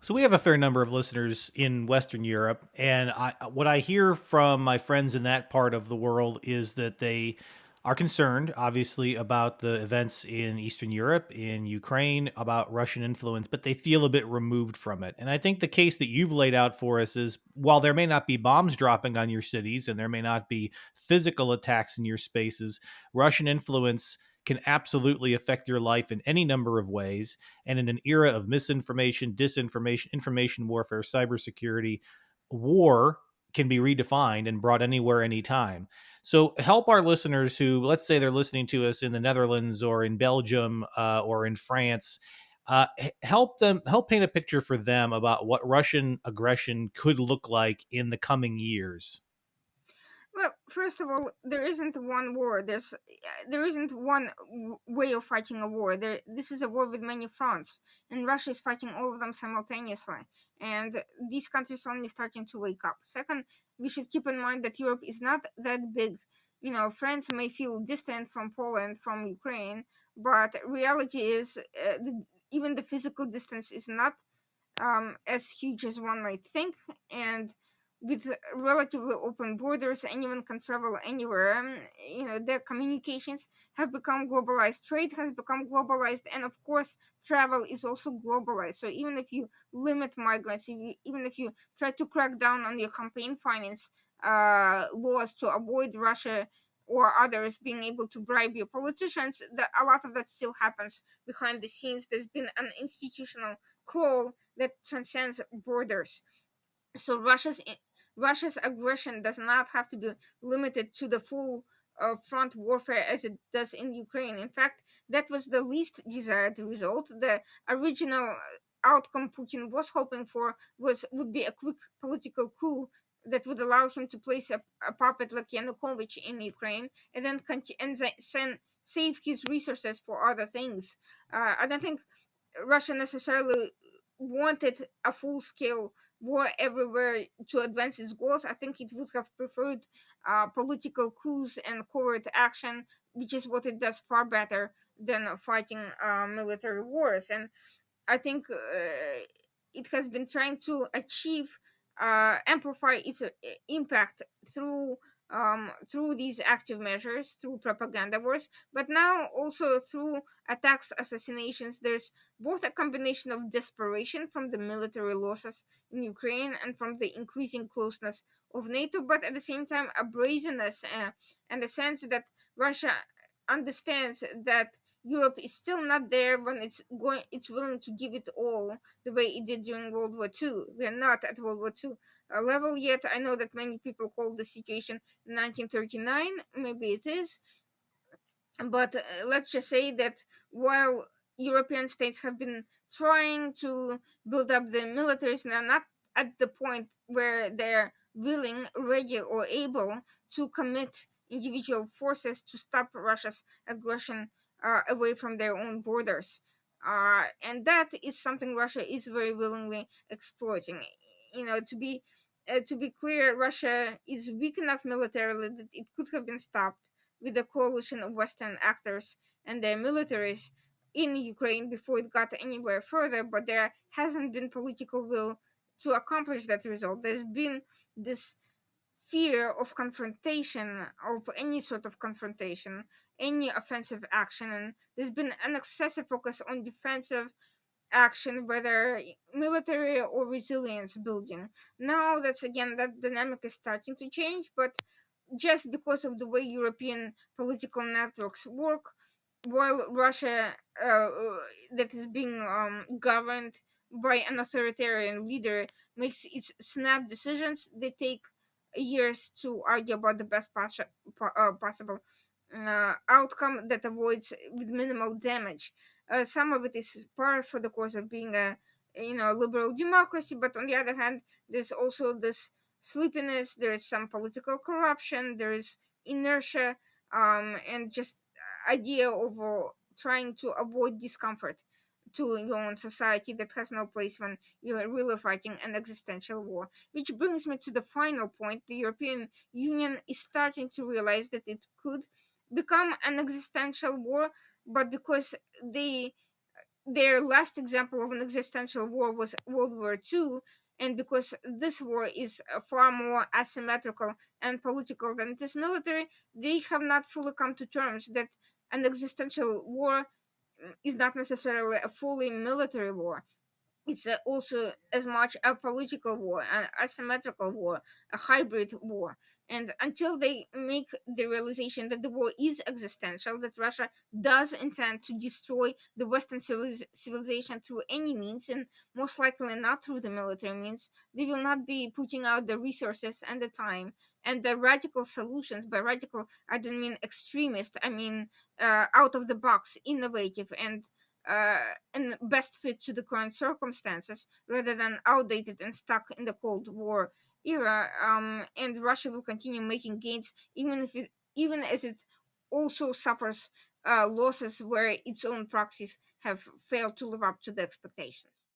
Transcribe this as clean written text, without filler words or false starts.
So we have a fair number of listeners in Western Europe, and what I hear from my friends in that part of the world is that they are concerned, obviously, about the events in Eastern Europe, in Ukraine, about Russian influence, but they feel a bit removed from it. And I think the case that you've laid out for us is, while there may not be bombs dropping on your cities and there may not be physical attacks in your spaces, Russian influence can absolutely affect your life in any number of ways. And in an era of misinformation, disinformation, information warfare, cybersecurity, war can be redefined and brought anywhere, anytime. So help our listeners who, let's say they're listening to us in the Netherlands or in Belgium or in France. Help paint a picture for them about what Russian aggression could look like in the coming years. Well, first of all, there isn't one war. There isn't one way of fighting a war. This is a war with many fronts, and Russia is fighting all of them simultaneously. And these countries are only starting to wake up. Second, we should keep in mind that Europe is not that big. France may feel distant from Poland, from Ukraine, but reality is, even the physical distance is not as huge as one might think, and with relatively open borders, anyone can travel anywhere. Their communications have become globalized, trade has become globalized, and of course, travel is also globalized. So even if you limit migrants, even if you try to crack down on your campaign finance laws to avoid Russia or others being able to bribe your politicians, that a lot of that still happens behind the scenes. There's been an institutional crawl that transcends borders. So Russia's aggression does not have to be limited to the full front warfare as it does in Ukraine. In fact, that was the least desired result. The original outcome Putin was hoping for would be a quick political coup that would allow him to place a puppet like Yanukovych in Ukraine and then save his resources for other things. I don't think Russia necessarily wanted a full scale war everywhere to advance its goals. I think it would have preferred political coups and covert action, which is what it does far better than fighting military wars. And I think it has been trying to achieve amplify its impact through these active measures, through propaganda wars, but now also through attacks, assassinations. There's both a combination of desperation from the military losses in Ukraine and from the increasing closeness of NATO, but at the same time a brazenness and a sense that Russia understands that Europe is still not there when it's willing to give it all the way it did during World War II. We are not at World War II level yet. I know that many people call the situation 1939. Maybe it is, but let's just say that while European states have been trying to build up the militaries, they're not at the point where they're willing, ready, or able to commit individual forces to stop Russia's aggression away from their own borders. And that is something Russia is very willingly exploiting. To be clear, Russia is weak enough militarily that it could have been stopped with a coalition of Western actors and their militaries in Ukraine before it got anywhere further, but there hasn't been political will to accomplish that result. There's been this fear of confrontation, of any sort of confrontation, any offensive action, and there's been an excessive focus on defensive action, whether military or resilience building. Now that's again that dynamic is starting to change, but just because of the way European political networks work, while Russia, that is being governed by an authoritarian leader, makes its snap decisions, they take years to argue about the best possible outcome that avoids with minimal damage. Some of it is part for the course of being a liberal democracy, but on the other hand, there's also this sleepiness. There is some political corruption. There is inertia, and just idea of trying to avoid discomfort to your own society that has no place when you're really fighting an existential war. Which brings me to the final point. The European Union is starting to realize that it could become an existential war, but because they their last example of an existential war was World War II, and because this war is far more asymmetrical and political than it is military, they have not fully come to terms that an existential war is not necessarily a fully military war. It's also as much a political war, an asymmetrical war, a hybrid war. And until they make the realization that the war is existential, that Russia does intend to destroy the Western civilization through any means, and most likely not through the military means, they will not be putting out the resources and the time and the radical solutions. By radical, I don't mean extremist, I mean out of the box, innovative, and best fit to the current circumstances rather than outdated and stuck in the Cold War era. And Russia will continue making gains even as it also suffers losses where its own proxies have failed to live up to the expectations.